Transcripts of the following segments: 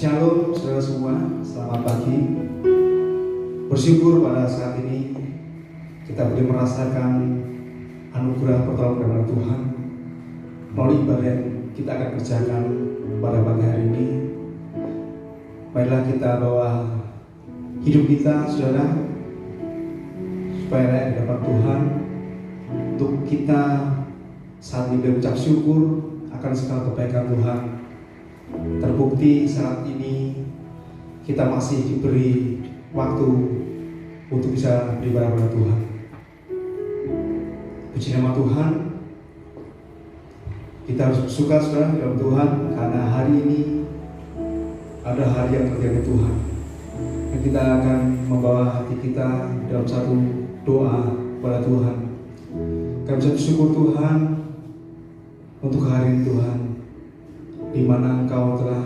Shalom saudara semua, selamat pagi. Bersyukur pada saat ini kita boleh merasakan anugerah pertolongan dari Tuhan melalui ibadah yang kita akan kerjakan pada pagi hari ini. Marilah kita bawa hidup kita, saudara, supaya layak di hadapan Tuhan, untuk kita saat ini berucap syukur akan segala kebaikan Tuhan. Terbukti saat ini kita masih diberi waktu untuk bisa beribadah pada Tuhan. Puji nama Tuhan. Kita harus bersuka saudara dalam Tuhan, karena hari ini ada hari yang terjadi Tuhan. Dan kita akan membawa hati kita dalam satu doa kepada Tuhan. Kami bisa bersyukur Tuhan untuk hari ini Tuhan, di mana Engkau telah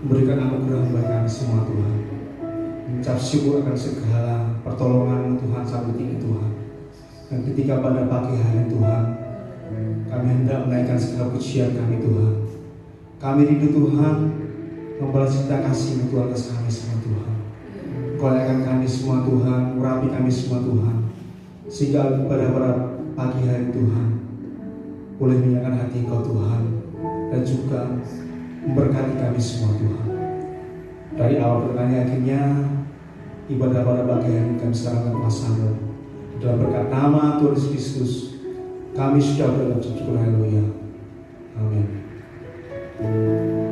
memberikan anugerah bagi kami semua Tuhan. Mengucap syukur akan segala pertolongan Tuhan sampai tinggi Tuhan. Dan ketika pada pagi hari Tuhan, kami hendak menaikkan segala pujian kami Tuhan. Kami rindu Tuhan membalas cinta kasih Tuhan atas kami semua Tuhan. Kau layakan kami semua Tuhan, urapi kami semua Tuhan, sehingga pada pagi hari Tuhan boleh menyalakan hati Kau Tuhan, dan juga memberkati kami semua Tuhan. Dari awal pertanyaan akhirnya ibadah pada pagi hari kami serahkan kuasa-Mu. Dalam berkat nama Tuhan Yesus Kristus kami sudah berdoa syukur, haleluya, amin.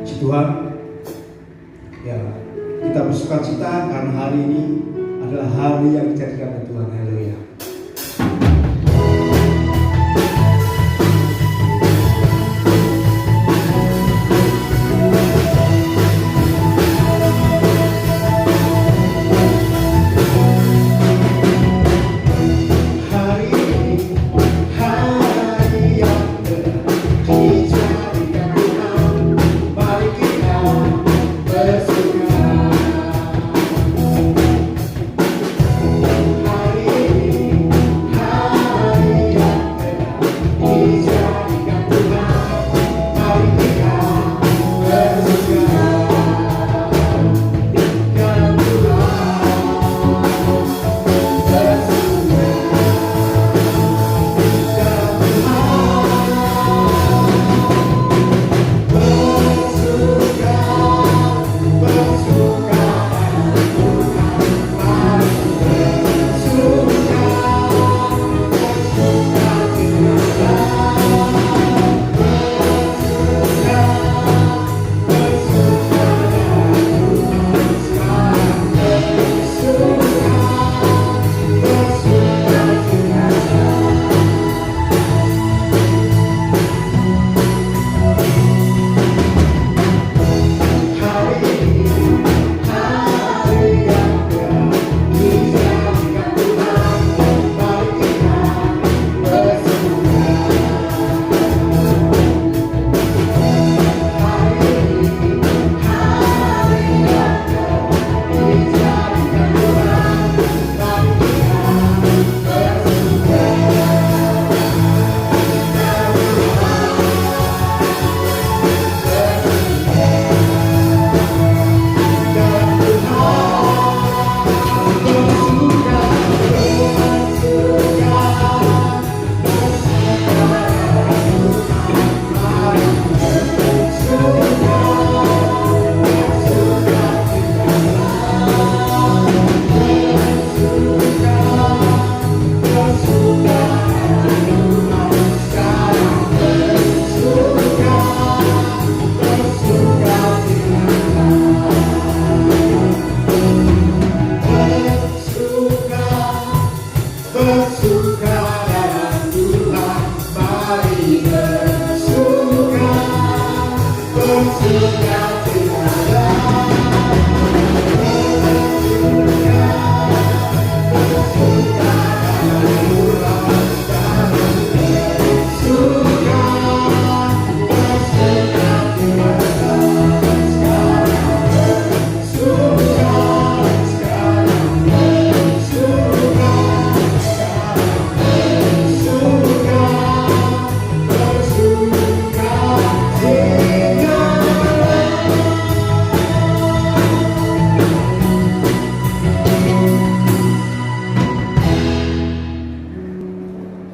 Puji Tuhan. Ya, kita bersuka cita karena hari ini adalah hari yang dijadikan oleh Tuhan, haleluya. Hari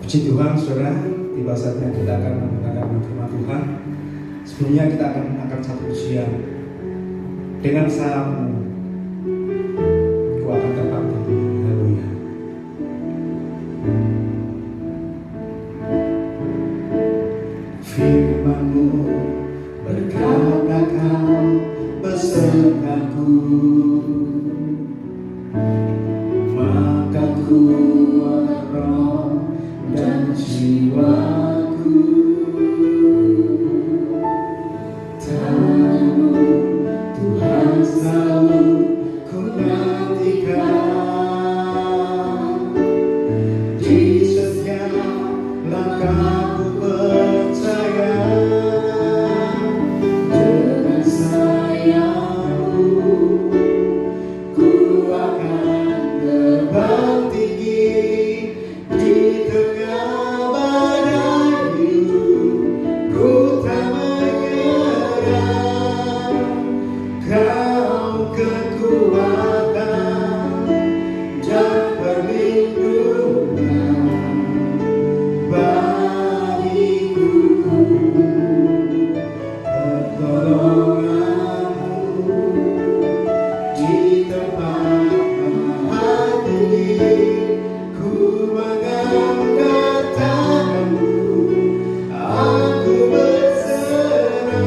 Puji Tuhan, saudara, tiba saatnya kita akan mendengarkan firman Tuhan. Sebelumnya kita akan mengangkat satu pujian. Dengan sayapmu, ku akan terbakti. Haleluya. Firman-Mu berkata Kau besertaku, maka kuat roh dan jiwaku. Tangan-Mu Tuhan selalu ku nantikan, di setiap langkahku percaya. Dengan sayapmu ku akan terbang tinggi di tengah badai hidup. Ku tak menyerah, Kau kekuatan dan perlindungan bagiku. Pertolongan-Mu di tempat maha tinggi. Ku mengangkat tanganku, aku berserah.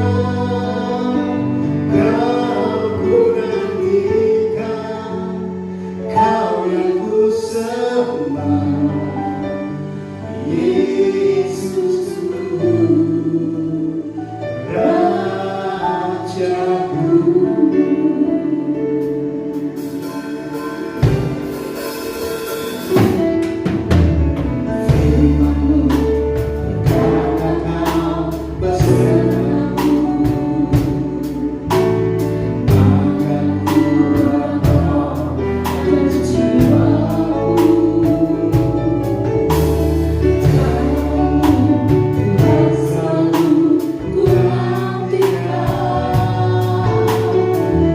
Kau ku nantikan, Kau yang ku sembah, Yesusku, Rajaku. Firman-Mu berkata Kau besertaku, maka kuat roh dan jiwaku. Tangan-Mu Tuhan selalu ku nantikan,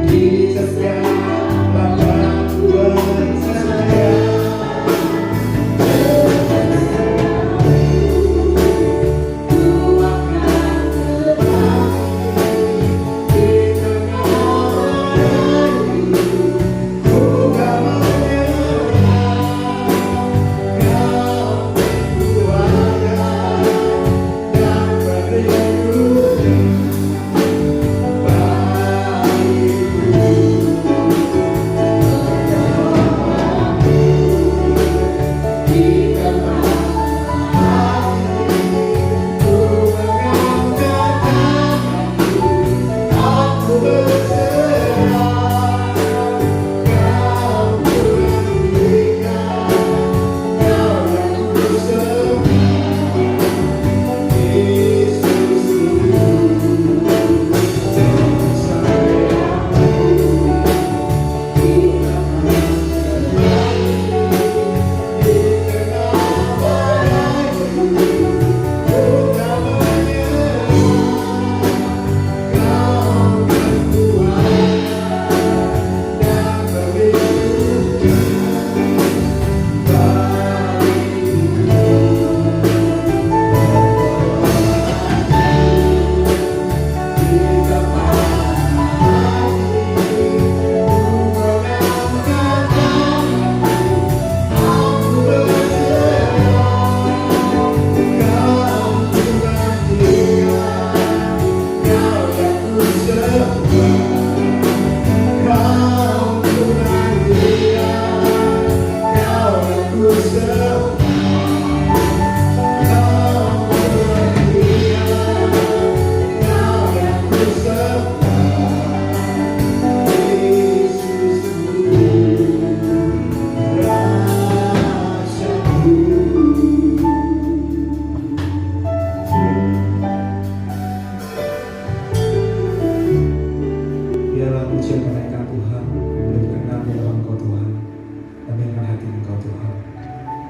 di setiap langkahku percaya. Biarlah pujian menaikkan Tuhan, menunjukkan nama dalam Engkau Tuhan, dan dengan hati Engkau Tuhan.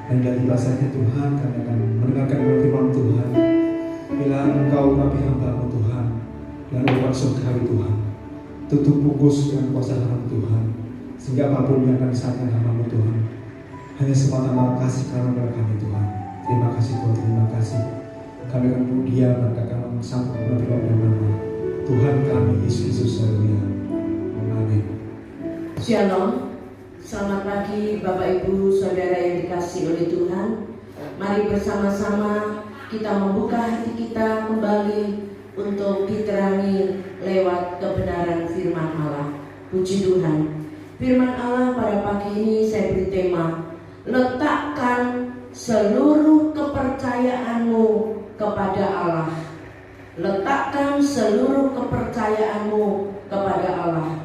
Dan dari bahasanya Tuhan, kami akan mendengarkan firman Tuhan. Bila Engkau rapi hamba-Mu Tuhan, dan umat surgawi Tuhan, tutup bungkus dengan kuasa dalam Tuhan, sehingga apapun yang akan disampaikan hamba-Mu Tuhan, hanya semata-mata kasih karena kami Tuhan. Terima kasih Tuhan, terima kasih. Kami akan diam dan akan sambut dalam nama Tuhan kami Yesus Kristus. Haleluya. Amin. Shalom. Selamat pagi Bapak Ibu Saudara yang dikasihi oleh Tuhan. Mari bersama-sama kita membuka hati kita kembali untuk diterangi lewat kebenaran firman Allah. Puji Tuhan. Firman Allah pada pagi ini saya beri tema, letakkan seluruh kepercayaanmu kepada Allah. Letakkan seluruh kepercayaanmu kepada Allah.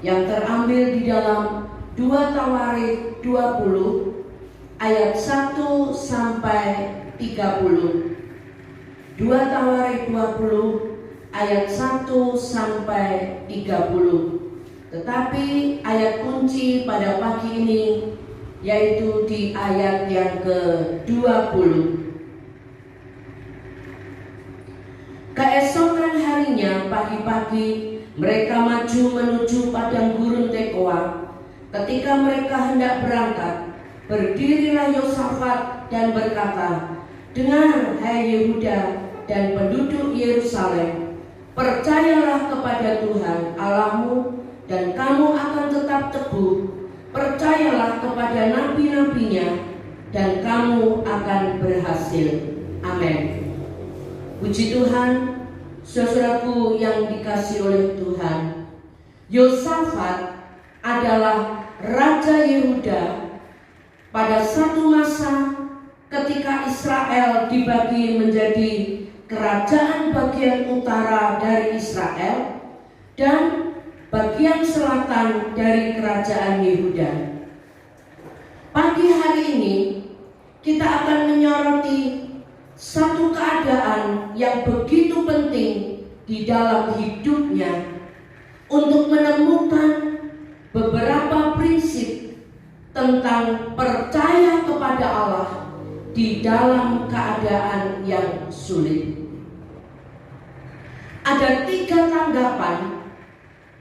Yang terambil di dalam 2 Tawarik 20 ayat 1 sampai 30. 2 Tawarik 20 ayat 1 sampai 30. Tetapi ayat kunci pada pagi ini yaitu di ayat yang ke-20. Keesokan harinya pagi-pagi mereka maju menuju padang gurun Tekoa. Ketika mereka hendak berangkat, berdirilah Yosafat dan berkata, "Dengar, hai Yehuda dan penduduk Yerusalem, percayalah kepada Tuhan Allahmu dan kamu akan tetap teguh. Percayalah kepada nabi-nabinya dan kamu akan berhasil." Amin. Puji Tuhan. Saudaraku yang dikasihi oleh Tuhan, Yosafat adalah Raja Yehuda pada satu masa ketika Israel dibagi menjadi kerajaan bagian utara dari Israel dan bagian selatan dari kerajaan Yehuda. Pagi hari ini kita akan menyoroti satu keadaan yang begitu penting di dalam hidupnya untuk menemukan beberapa prinsip tentang percaya kepada Allah di dalam keadaan yang sulit. Ada 3 tanggapan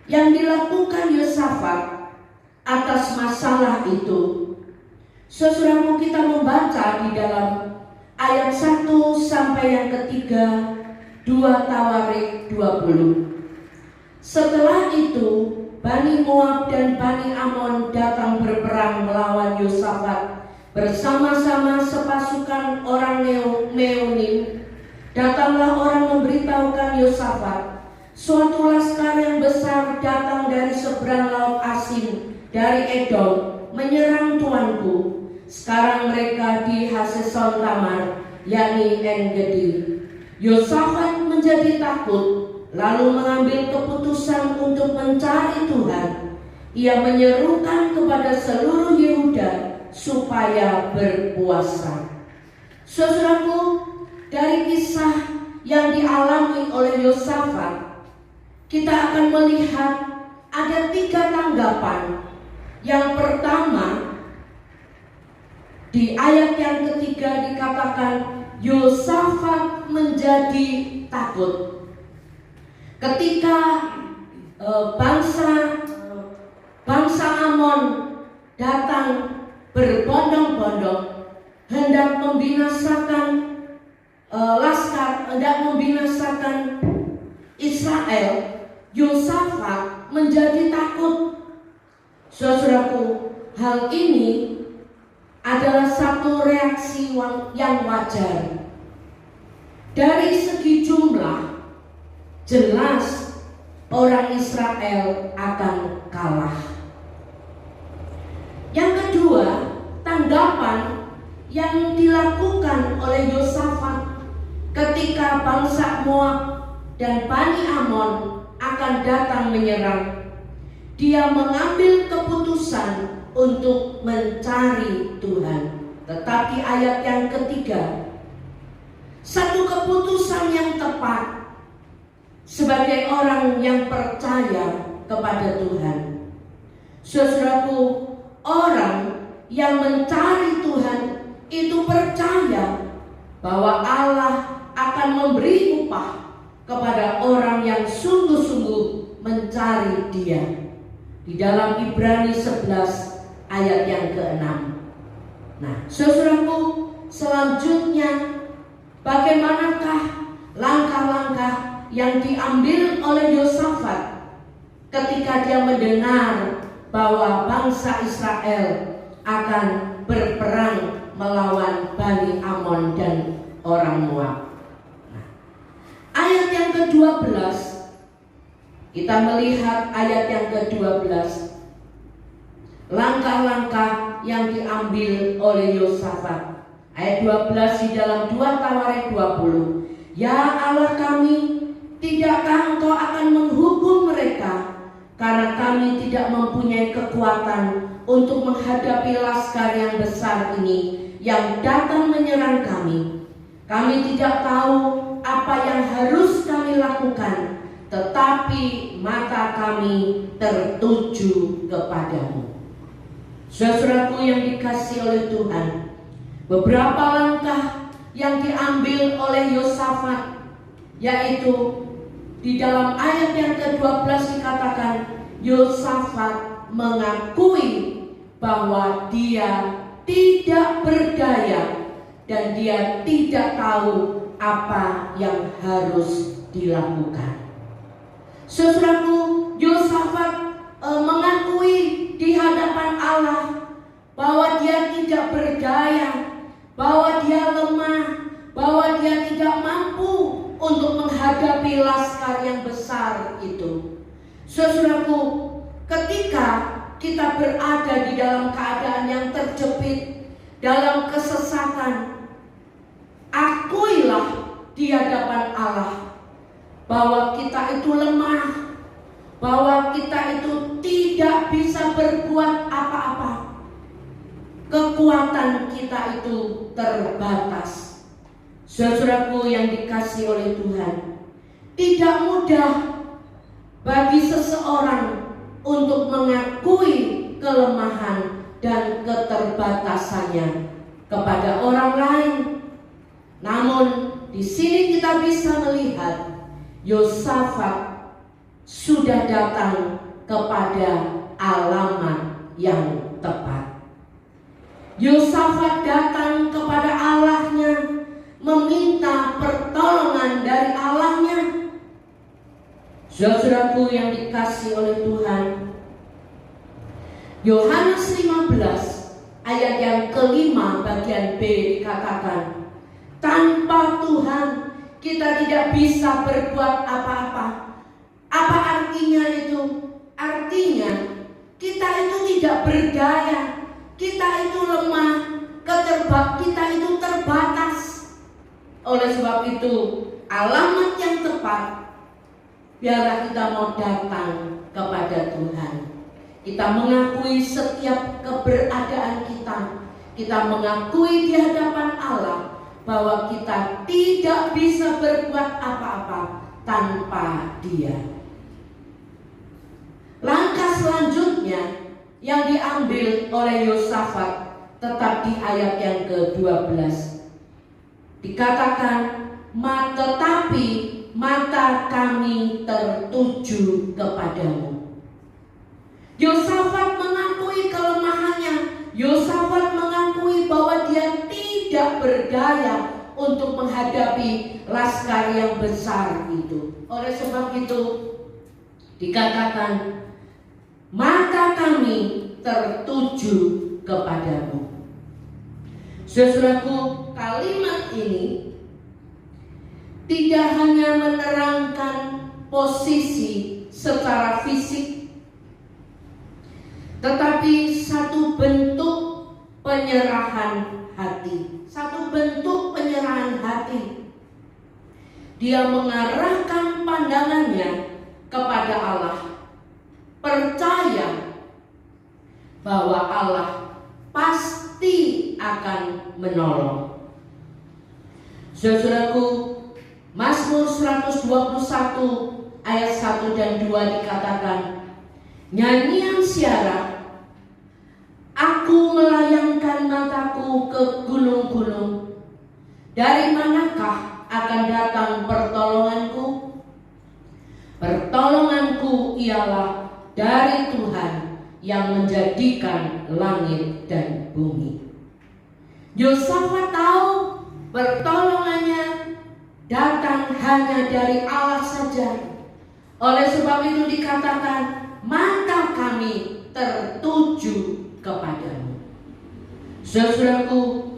yang dilakukan Yosafat atas masalah itu. Saudaraku, kita membaca di dalam ayat 1 sampai yang ketiga 2 Tawarik 20. Setelah itu Bani Moab dan Bani Amon datang berperang melawan Yosafat bersama-sama sepasukan orang Meonim. Datanglah orang memberitahukan Yosafat, suatu laskar yang besar datang dari seberang laut Asin dari Edom menyerang tuanku. Sekarang mereka di Haseson Tamar, yakni En-Gedi. Yosafat menjadi takut, lalu mengambil keputusan untuk mencari Tuhan. Ia menyerukan kepada seluruh Yehuda supaya berpuasa. Saudaraku, dari kisah yang dialami oleh Yosafat, kita akan melihat ada 3 tanggapan. Yang pertama, di ayat yang ketiga dikatakan Yosafat menjadi takut. Ketika bangsa Amon datang berbondong-bondong hendak membinasakan hendak membinasakan Israel, Yosafat menjadi takut. Saudaraku, hal ini adalah satu reaksi yang wajar. Dari segi jumlah, jelas orang Israel akan kalah. Yang kedua, tanggapan yang dilakukan oleh Yosafat ketika bangsa Moab dan Bani Amon akan datang menyerang. Dia mengambil keputusan untuk mencari Tuhan. Tetapi ayat yang ketiga, satu keputusan yang tepat sebagai orang yang percaya kepada Tuhan. Saudaraku, orang yang mencari Tuhan itu percaya bahwa Allah akan memberi upah kepada orang yang sungguh-sungguh mencari Dia. Di dalam Ibrani 11 ayat yang ke-6. Nah, saudaraku, selanjutnya, bagaimanakah langkah-langkah yang diambil oleh Yosafat ketika dia mendengar bahwa bangsa Israel akan berperang melawan Bani Amon dan orang Moab. Ayat yang ke-12, kita melihat ayat yang ke-12, langkah-langkah yang diambil oleh Yosafat. Ayat 12 di dalam 2 Tawarik 20. Ya Allah kami, tidakkah Engkau akan menghukum mereka? Karena kami tidak mempunyai kekuatan untuk menghadapi laskar yang besar ini yang datang menyerang kami. Kami tidak tahu apa yang harus kami lakukan, tetapi mata kami tertuju kepadamu. Saudaraku yang dikasihi oleh Tuhan, beberapa langkah yang diambil oleh Yosafat, yaitu di dalam ayat yang ke-12 dikatakan Yosafat mengakui bahwa dia tidak berdaya dan dia tidak tahu apa yang harus dilakukan. Saudaraku, Yosafat mengakui di hadapan Allah bahwa dia tidak berdaya, bahwa dia lemah, bahwa dia tidak mampu untuk menghadapi laskar yang besar itu. Saudaraku, ketika kita berada di dalam keadaan yang terjepit, dalam kesesatan, akuilah di hadapan Allah bahwa kita itu lemah, bahwa kita itu tidak bisa berbuat apa-apa. Kekuatan kita itu terbatas. Saudaraku yang dikasihi oleh Tuhan, tidak mudah bagi seseorang untuk mengakui kelemahan dan keterbatasannya kepada orang lain. Namun di sini kita bisa melihat Yosafat sudah datang kepada alamat yang tepat. Yosafat datang kepada Allahnya, meminta pertolongan dari Allahnya. Saudaraku yang dikasihi oleh Tuhan, Yohanes 15 ayat yang kelima bagian B dikatakan, tanpa Tuhan kita tidak bisa berbuat apa-apa. Apa artinya itu? Artinya kita itu tidak berdaya, kita itu lemah, kita itu terbatas. Oleh sebab itu, alamat yang tepat, biarlah kita mau datang kepada Tuhan. Kita mengakui setiap keberadaan kita. Kita mengakui di hadapan Allah bahwa kita tidak bisa berbuat apa-apa tanpa Dia. Langkah selanjutnya yang diambil oleh Yosafat tetap di ayat yang ke-12. Dikatakan, tetapi mata kami tertuju kepadamu. Yosafat mengakui kelemahannya. Yosafat mengakui bahwa dia tidak berdaya untuk menghadapi laskar yang besar itu. Oleh sebab itu dikatakan, mata kami tertuju kepadamu. Saudaraku, kalimat ini tidak hanya menerangkan posisi secara fisik, tetapi satu bentuk penyerahan hati. Satu bentuk penyerahan hati. Dia mengarahkan pandangannya kepada Allah, percaya bahwa Allah pasti akan menolong. Saudaraku, Mazmur 121 ayat 1 dan 2 dikatakan, nyanyian siara, aku melayangkan mataku ke gunung-gunung. Dari manakah akan datang pertolonganku? Pertolonganku ialah dari Tuhan yang menjadikan langit dan bumi. Yosafat tahu pertolongannya datang hanya dari Allah saja. Oleh sebab itu dikatakan, mata kami tertuju kepadamu. Saudaraku,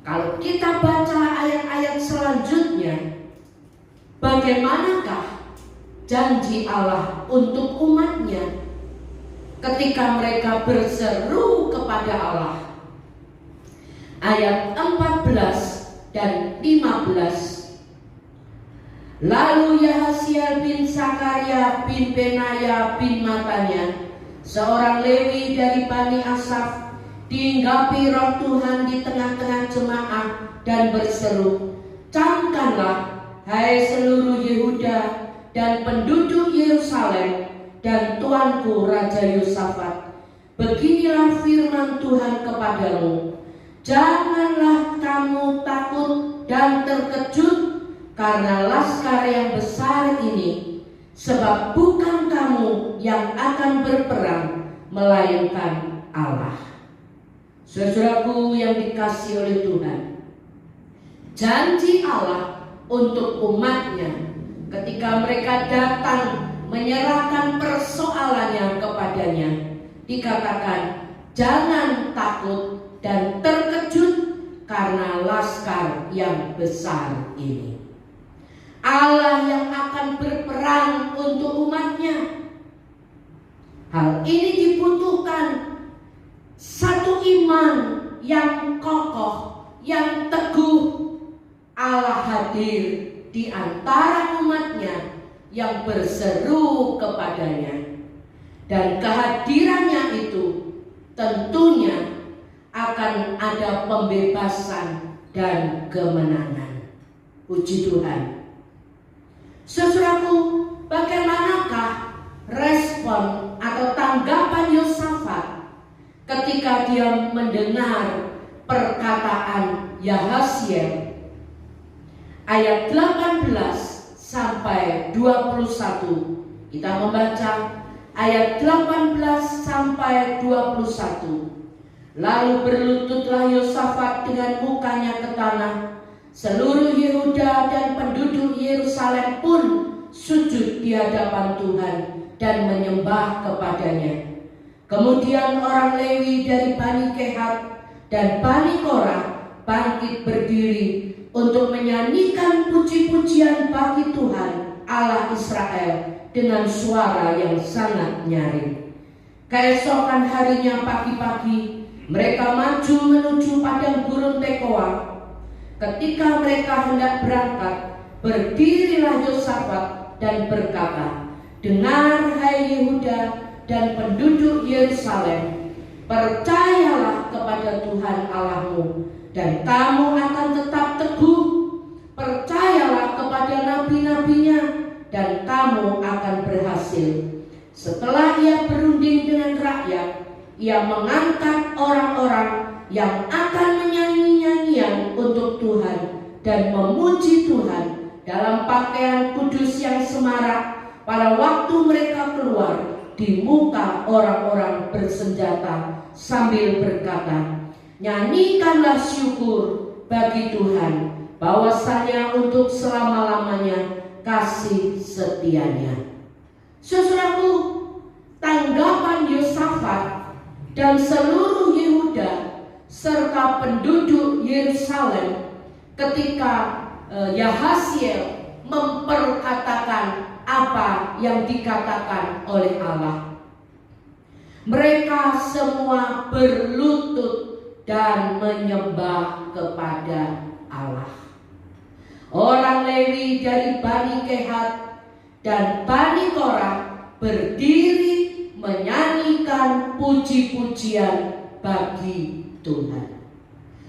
kalau kita baca ayat-ayat selanjutnya, bagaimanakah janji Allah untuk umatnya ketika mereka berseru kepada Allah? Ayat 14 dan 15. Lalu Yahasiel bin Sakaria bin Benaya bin Matanya, seorang Lewi dari Bani Asaf, dihinggapi roh Tuhan di tengah-tengah jemaah dan berseru, camkanlah, hai seluruh Yehuda dan penduduk Yerusalem dan tuanku Raja Yosafat, beginilah firman Tuhan kepadamu, janganlah kamu takut dan terkejut karena laskar yang besar ini, sebab bukan kamu yang akan berperang, melainkan Allah. Saudaraku yang dikasihi oleh Tuhan, janji Allah untuk umatnya ketika mereka datang menyerahkan persoalannya kepadanya, dikatakan jangan takut dan terkejut karena laskar yang besar ini. Allah yang akan berperang untuk umatnya. Hal ini dibutuhkan satu iman yang kokoh, yang teguh. Allah hadir di antara umatnya yang berseru kepadanya, dan kehadirannya itu tentunya akan ada pembebasan dan kemenangan. Puji Tuhan. Saudaraku, bagaimanakah respon atau tanggapan Yosafat ketika dia mendengar perkataan Yahasiel? Ayat 18 sampai 21. Kita membaca ayat 18 sampai 21. Lalu berlututlah Yosafat dengan mukanya ke tanah. Seluruh Yehuda dan penduduk Yerusalem pun sujud di hadapan Tuhan dan menyembah kepadanya. Kemudian orang Lewi dari Bani Kehat dan Bani Korah bangkit berdiri untuk menyanyikan puji-pujian bagi Tuhan Allah Israel dengan suara yang sangat nyaring. Keesokan harinya pagi-pagi mereka maju menuju padang gurun Tekoa. Ketika mereka hendak berangkat, berdirilah Yosafat dan berkata, dengar hai Yehuda dan penduduk Yerusalem, percayalah kepada Tuhan Allahmu dan kamu akan tetap teguh. Percayalah kepada nabi-nabinya dan kamu akan berhasil. Setelah ia berunding dengan rakyat, ia mengangkat orang-orang yang akan menyanyi nyanyian untuk Tuhan dan memuji Tuhan dalam pakaian kudus yang semarak pada waktu mereka keluar di muka orang-orang bersenjata sambil berkata, nyanyikanlah syukur bagi Tuhan, bahwasanya untuk selama-lamanya kasih setianya. Saudaraku, tanggapan Yosafat dan seluruh Yehuda serta penduduk Yerusalem ketika Yahasiel memperkatakan apa yang dikatakan oleh Allah. Mereka semua berlutut dan menyembah kepada Allah. Orang Lewi dari Bani Kehat dan Bani Korah berdiri menyanyikan puji-pujian bagi Tuhan.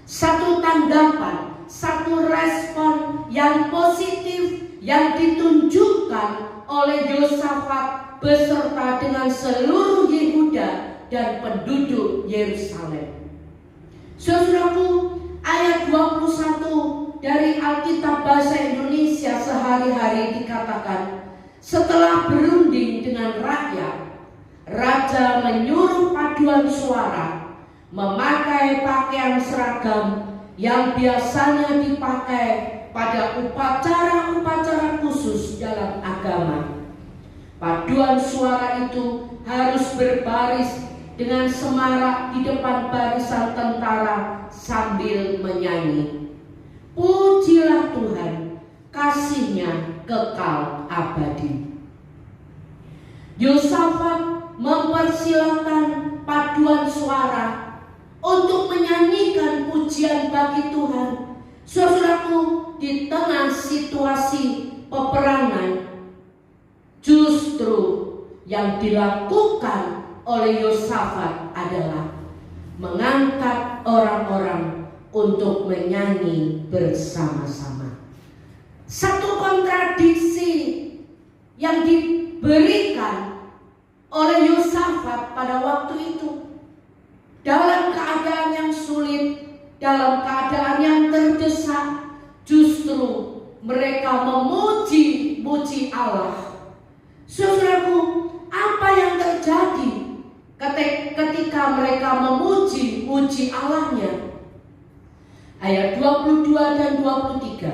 Satu tanggapan, satu respon yang positif yang ditunjukkan oleh Yosafat beserta dengan seluruh Yehuda dan penduduk Yerusalem. Saudaraku, ayat 21 dari Alkitab Bahasa Indonesia Sehari-hari dikatakan, setelah berunding dengan rakyat, raja menyuruh paduan suara memakai pakaian seragam yang biasanya dipakai pada upacara-upacara khusus dalam agama. Paduan suara itu harus berbaris dengan semarak di depan barisan tentara sambil menyanyi, "Pujilah Tuhan, kasih-Nya kekal abadi." Yosafat mempersilakan paduan suara untuk menyanyikan pujian bagi Tuhan. Saudaraku, di tengah situasi peperangan, justru yang dilakukan oleh Yosafat adalah mengangkat orang-orang untuk menyanyi bersama-sama. Satu kontradiksi yang diberikan oleh Yosafat pada waktu itu. Dalam keadaan yang sulit, dalam keadaan yang terdesak, justru mereka memuji Allah. Saudaraku, apa yang terjadi ketika mereka memuji Allahnya? Ayat 22 dan 23.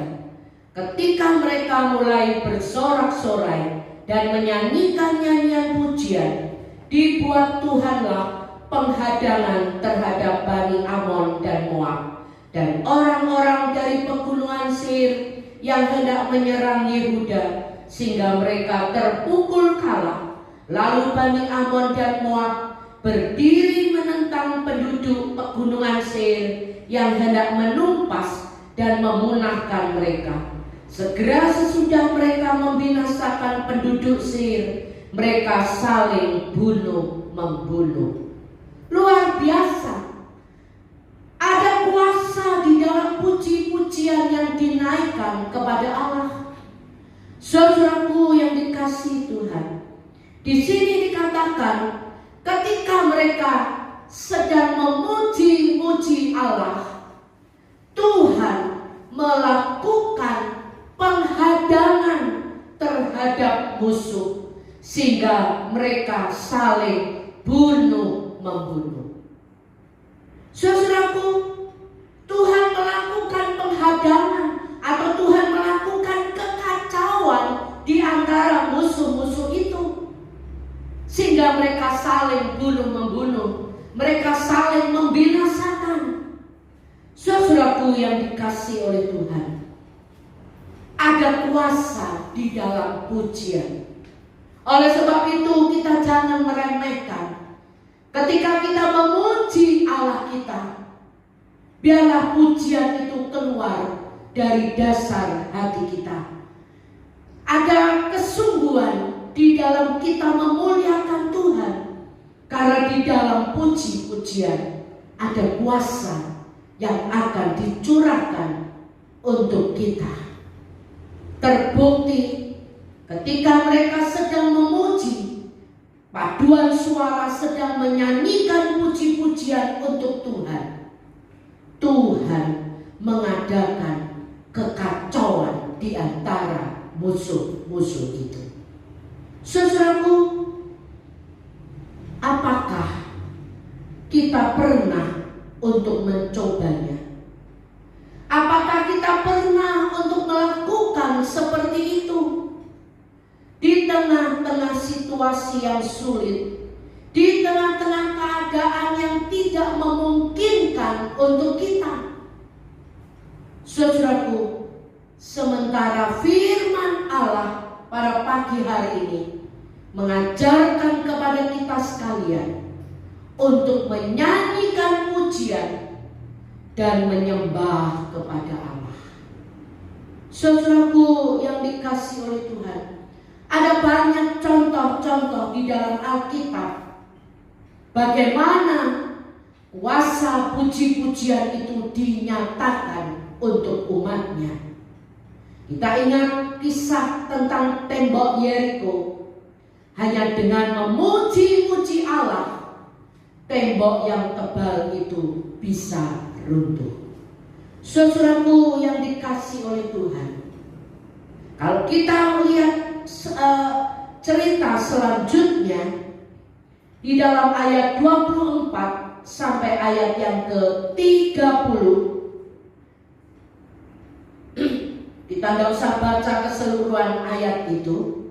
Ketika mereka mulai bersorak-sorai dan menyanyikan nyanyian pujian, dibuat Tuhanlah penghadangan terhadap Bani Amon dan Moab dan orang-orang dari pegunungan Seir yang hendak menyerang Yehuda, sehingga mereka terpukul kalah. Lalu Bani Amon dan Moab berdiri menentang penduduk pegunungan Seir yang hendak menumpas dan memunahkan mereka. Segera sesudah mereka membinasakan penduduk Seir, mereka saling bunuh-membunuh. Luar biasa. Ada kuasa di dalam puji-pujian yang dinaikkan kepada Allah. Saudaraku yang dikasihi Tuhan, di sini dikatakan ketika mereka sedang memuji-muji Allah, Tuhan melakukan penghadangan terhadap musuh sehingga mereka saling bunuh-membunuh. Saudaraku, Tuhan melakukan penghadangan atau Tuhan melakukan kekacauan di antara musuh-musuh itu sehingga mereka saling bunuh-membunuh, mereka saling membinasakan. Saudaraku yang dikasihi oleh Tuhan, ada kuasa di dalam pujian. Oleh sebab itu kita jangan meremehkan ketika kita memuji Allah kita. Biarlah pujian itu keluar dari dasar hati kita. Ada kesungguhan di dalam kita memuliakan Tuhan, karena di dalam puji-pujian ada kuasa yang akan dicurahkan untuk kita. Terbukti ketika mereka sedang memuji, paduan suara sedang menyanyikan puji-pujian untuk Tuhan, Tuhan mengadakan kekacauan di antara musuh-musuh itu. Saudaraku, apakah kita pernah untuk mencobanya? Apakah kita pernah untuk melakukan seperti itu? Di tengah-tengah situasi yang sulit, di tengah-tengah keadaan yang tidak memungkinkan untuk kita. Saudaraku, sementara firman Allah pada pagi hari ini mengajarkan kepada kita sekalian untuk menyanyikan pujian dan menyembah kepada Allah. Saudaraku yang dikasihi oleh Tuhan, ada banyak contoh-contoh di dalam Alkitab bagaimana kuasa puji-pujian itu dinyatakan untuk umatnya. Kita ingat kisah tentang tembok Yeriko. Hanya dengan memuji-muji Allah, tembok yang tebal itu bisa runtuh. Saudaraku yang dikasihi oleh Tuhan, kalau kita melihat cerita selanjutnya di dalam ayat 24 sampai ayat yang ke-30. Kita nggak usah baca keseluruhan ayat itu.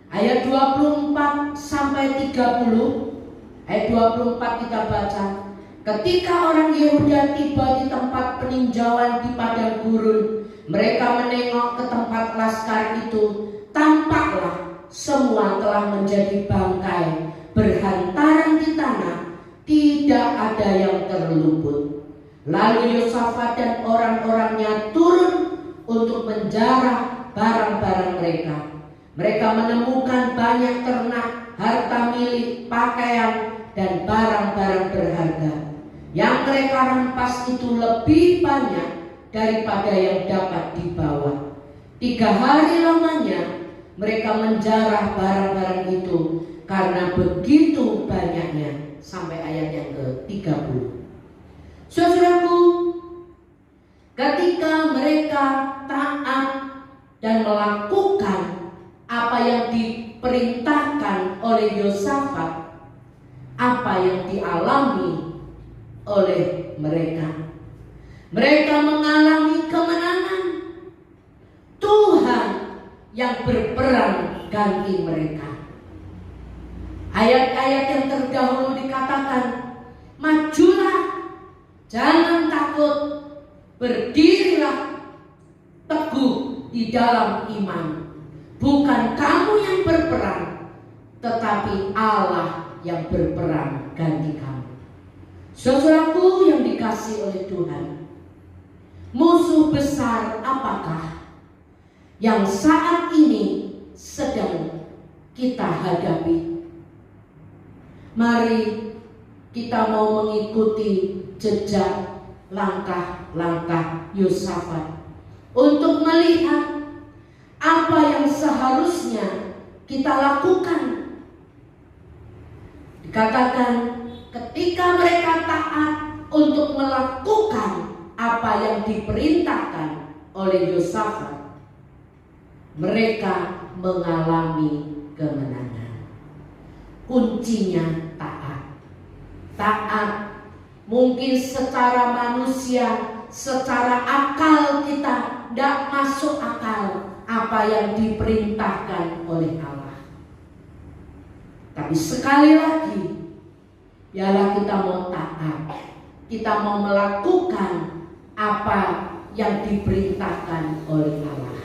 Ayat 24 sampai 30. Ayat 24 kita baca. Ketika orang Yehuda tiba di tempat peninjauan di padang gurun, mereka menengok ke tempat laskar itu. Tampaklah semua telah menjadi bangkai, berhantaran di tanah, tidak ada yang terluput. Lalu Yosafat dan orang-orangnya turun untuk menjarah barang-barang mereka. Mereka menemukan banyak ternak, harta milik, pakaian, dan barang-barang berharga. Yang mereka rampas itu lebih banyak daripada yang dapat dibawa. 3 hari lamanya mereka menjarah barang-barang itu karena begitu banyaknya. Sampai ayat yang ke-30. Saudaraku, ketika mereka taat dan melakukan apa yang diperintahkan oleh Yosafat, apa yang dialami oleh mereka. Mereka mengalami kemenangan. Tuhan yang berperan ganti mereka. Ayat-ayat yang terdahulu dikatakan, majulah, jangan takut, berdirilah teguh di dalam iman. Bukan kamu yang berperang, tetapi Allah yang berperang ganti kamu. Saudaraku yang dikasihi oleh Tuhan, musuh besar apakah yang saat ini sedang kita hadapi? Mari kita mau mengikuti jejak langkah-langkah Yosafat untuk melihat apa yang seharusnya kita lakukan. Dikatakan ketika mereka taat untuk melakukan apa yang diperintahkan oleh Yosafat, mereka mengalami kemenangan. Kuncinya taat. Taat mungkin secara manusia, secara akal kita tidak masuk akal apa yang diperintahkan oleh Allah. Tapi sekali lagi, ialah kita mau taat, kita mau melakukan apa yang diperintahkan oleh Allah.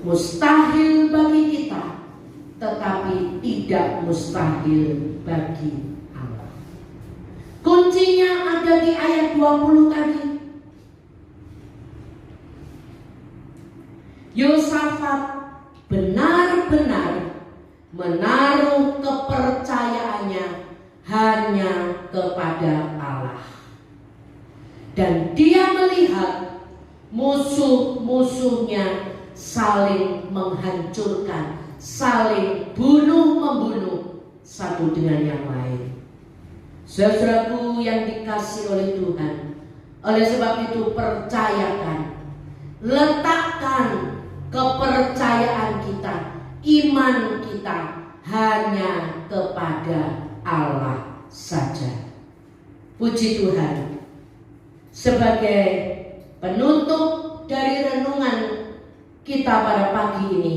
Mustahil bagi kita, tetapi tidak mustahil bagi Allah. Kuncinya ada di ayat 20 tadi. Yosafat benar-benar menaruh kepercayaannya hanya kepada Allah. Dan dia melihat musuh-musuhnya saling menghancurkan, saling bunuh-membunuh satu dengan yang lain. Saudaraku yang dikasihi oleh Tuhan, oleh sebab itu percayakan, letakkan kepercayaan kita, iman kita hanya kepada Allah saja. Puji Tuhan. Sebagai penutup dari renungan kita pada pagi ini,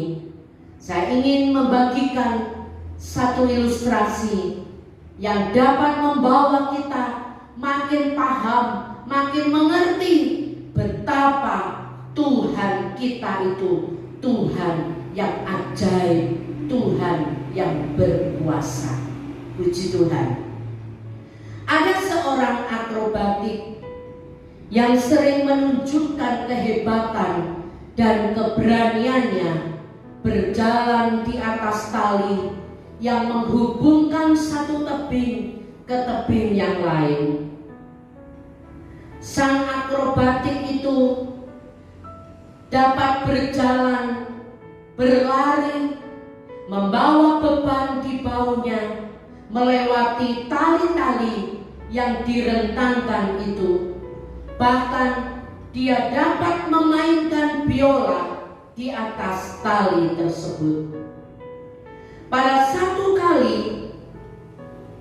saya ingin membagikan satu ilustrasi yang dapat membawa kita makin paham, makin mengerti betapa Tuhan kita itu Tuhan yang ajaib, Tuhan yang berkuasa. Puji Tuhan. Ada seorang akrobatik yang sering menunjukkan kehebatan dan keberaniannya berjalan di atas tali yang menghubungkan satu tebing ke tebing yang lain. Sang akrobatik itu dapat berjalan, berlari, membawa beban di baunya, melewati tali-tali yang direntangkan itu. Bahkan dia dapat memainkan biola di atas tali tersebut. Pada satu kali,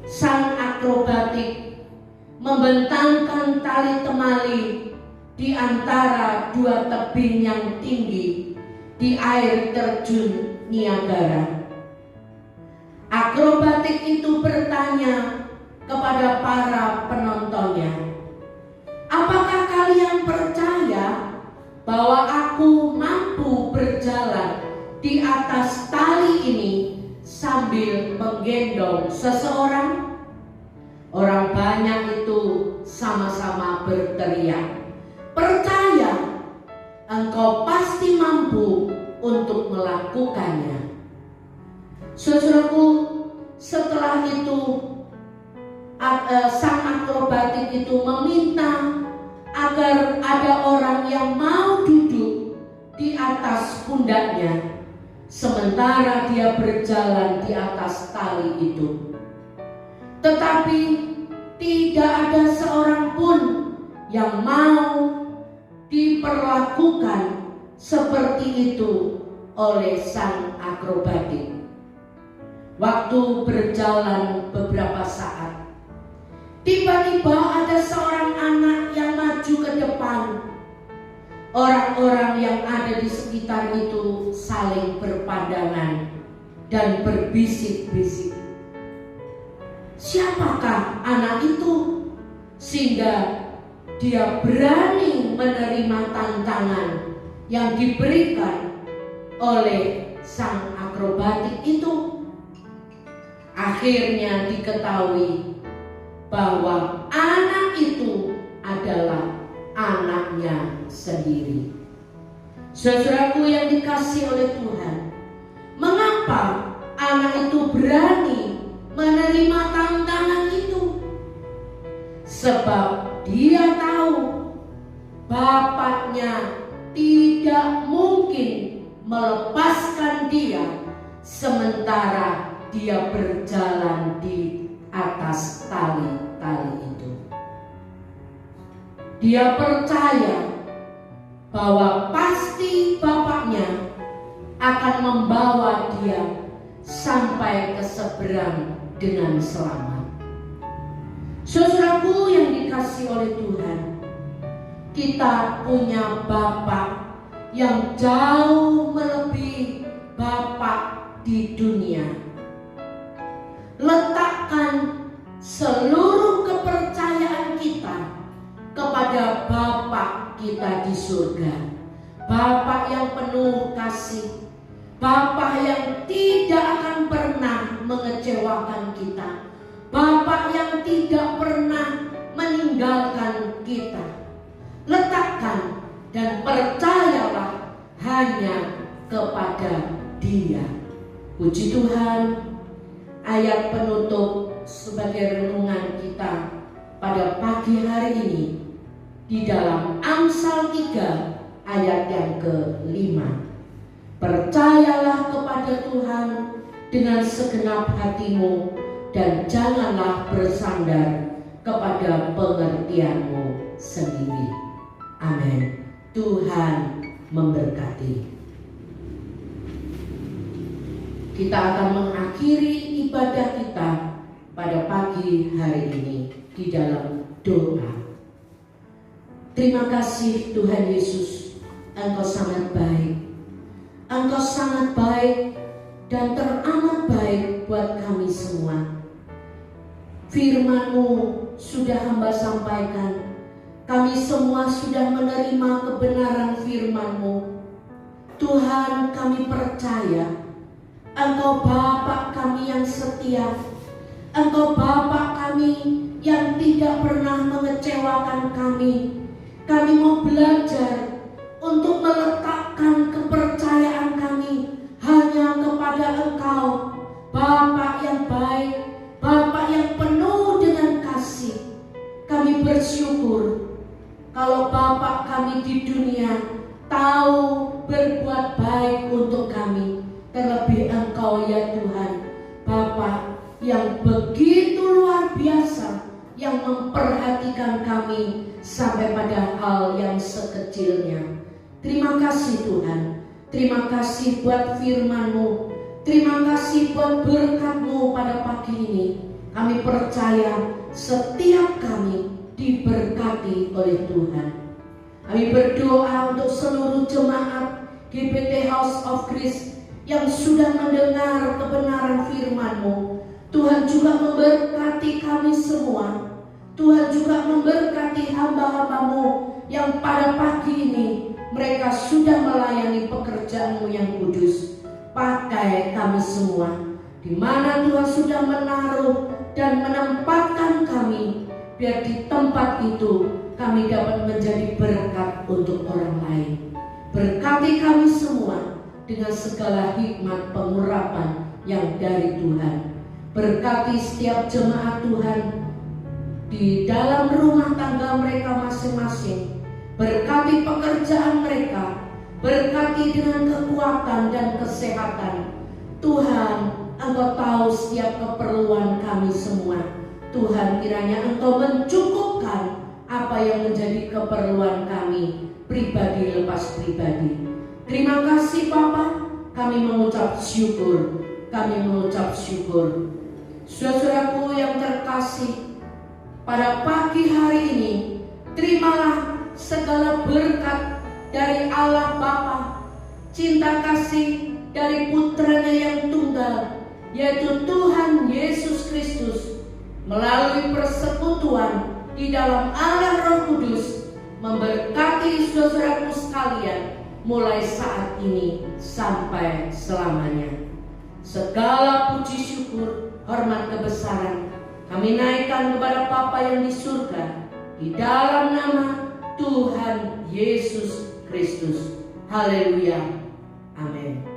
sang akrobatik membentangkan tali temali di antara dua tebing yang tinggi di air terjun Niagara. Akrobatik itu bertanya kepada para penontonnya, "Apakah kalian percaya bahwa aku mampu berjalan di atas tali ini sambil menggendong seseorang?" Orang banyak itu sama-sama berteriak, "Percaya, engkau pasti mampu untuk melakukannya." Saudaraku, setelah itu sang akrobatik itu meminta agar ada orang yang mau duduk di atas pundaknya sementara dia berjalan di atas tali itu. Tetapi tidak ada seorang pun yang mau diperlakukan seperti itu oleh sang akrobatik. Waktu berjalan beberapa saat, tiba-tiba ada seorang anak yang maju ke depan. Orang-orang yang ada di sekitar itu saling berpandangan dan berbisik-bisik, "Siapakah anak itu sehingga dia berani menerima tantangan yang diberikan oleh sang akrobatik itu?" Akhirnya diketahui bahwa anak itu adalah anaknya sendiri. Saudaraku yang dikasihi oleh Tuhan, mengapa anak itu berani menerima tantangan itu? Sebab dia tahu bapaknya tidak mungkin melepaskan dia sementara dia berjalan di atas tali-tali itu. Dia percaya bahwa pasti bapaknya akan membawa dia sampai ke seberang dengan selamat. Saudaraku yang dikasihi oleh Tuhan, kita punya Bapa yang jauh melebihi Bapa di dunia. Letakkan seluruh kepercayaan kita kepada Bapa kita di surga. Bapa yang penuh kasih, Bapa yang tidak akan pernah mengecewakan kita, Bapa yang tidak pernah meninggalkan kita. Letakkan dan percayalah hanya kepada Dia. Puji Tuhan. Ayat penutup sebagai renungan kita pada pagi hari ini di dalam Amsal 3 ayat yang ke-5. "Percayalah kepada Tuhan dengan segenap hatimu dan janganlah bersandar kepada pengertianmu sendiri." Amin. Tuhan memberkati. Kita akan mengakhiri ibadah kita pada pagi hari ini di dalam doa. Terima kasih Tuhan Yesus, Engkau sangat baik. Engkau sangat baik dan teramat baik buat kami semua. Firman-Mu sudah hamba sampaikan. Kami semua sudah menerima kebenaran firman-Mu. Tuhan, kami percaya Engkau Bapa kami yang setia. Engkau Bapa kami yang tidak pernah mengecewakan kami. Kami mau belajar untuk meletakkan kepercayaan kami hanya kepada Engkau, Bapa yang baik, Bapa yang penuh dengan kasih. Kami bersyukur kalau Bapa kami di dunia tahu berbuat baik untuk kami. Terlebih Engkau ya Tuhan, Bapa yang begitu luar biasa, yang memperhatikan kami sampai pada hal yang sekecilnya. Terima kasih Tuhan. Terima kasih buat firman-Mu. Terima kasih buat berkat-Mu pada pagi ini. Kami percaya setiap kami diberkati oleh Tuhan. Kami berdoa untuk seluruh jemaat GBT House of Grace yang sudah mendengar kebenaran firman-Mu. Tuhan juga memberkati kami semua. Tuhan juga memberkati hamba-hamba-Mu yang pada pagi ini mereka sudah melayani pekerjaan-Mu yang kudus. Pakai kami semua, di mana Tuhan sudah menaruh dan menempatkan kami, biar di tempat itu kami dapat menjadi berkat untuk orang lain. Berkati kami semua dengan segala hikmat pengurapan yang dari Tuhan. Berkati setiap jemaat Tuhan di dalam rumah tangga mereka masing-masing. Berkati pekerjaan mereka. Berkati dengan kekuatan dan kesehatan. Tuhan, Engkau tahu setiap keperluan kami semua. Tuhan, kiranya Engkau mencukupkan apa yang menjadi keperluan kami, pribadi lepas pribadi. Terima kasih Bapa, kami mengucap syukur. Kami mengucap syukur. Saudaraku yang terkasih, pada pagi hari ini, terimalah segala berkat dari Allah Bapa, cinta kasih dari putranya yang tunggal, yaitu Tuhan Yesus Kristus, melalui persekutuan di dalam Allah Roh Kudus, memberkati saudaraku sekalian mulai saat ini sampai selamanya. Segala puji syukur, hormat kebesaran kami naikkan kepada Bapa yang di surga, di dalam nama Tuhan Yesus Kristus. Haleluya. Amin.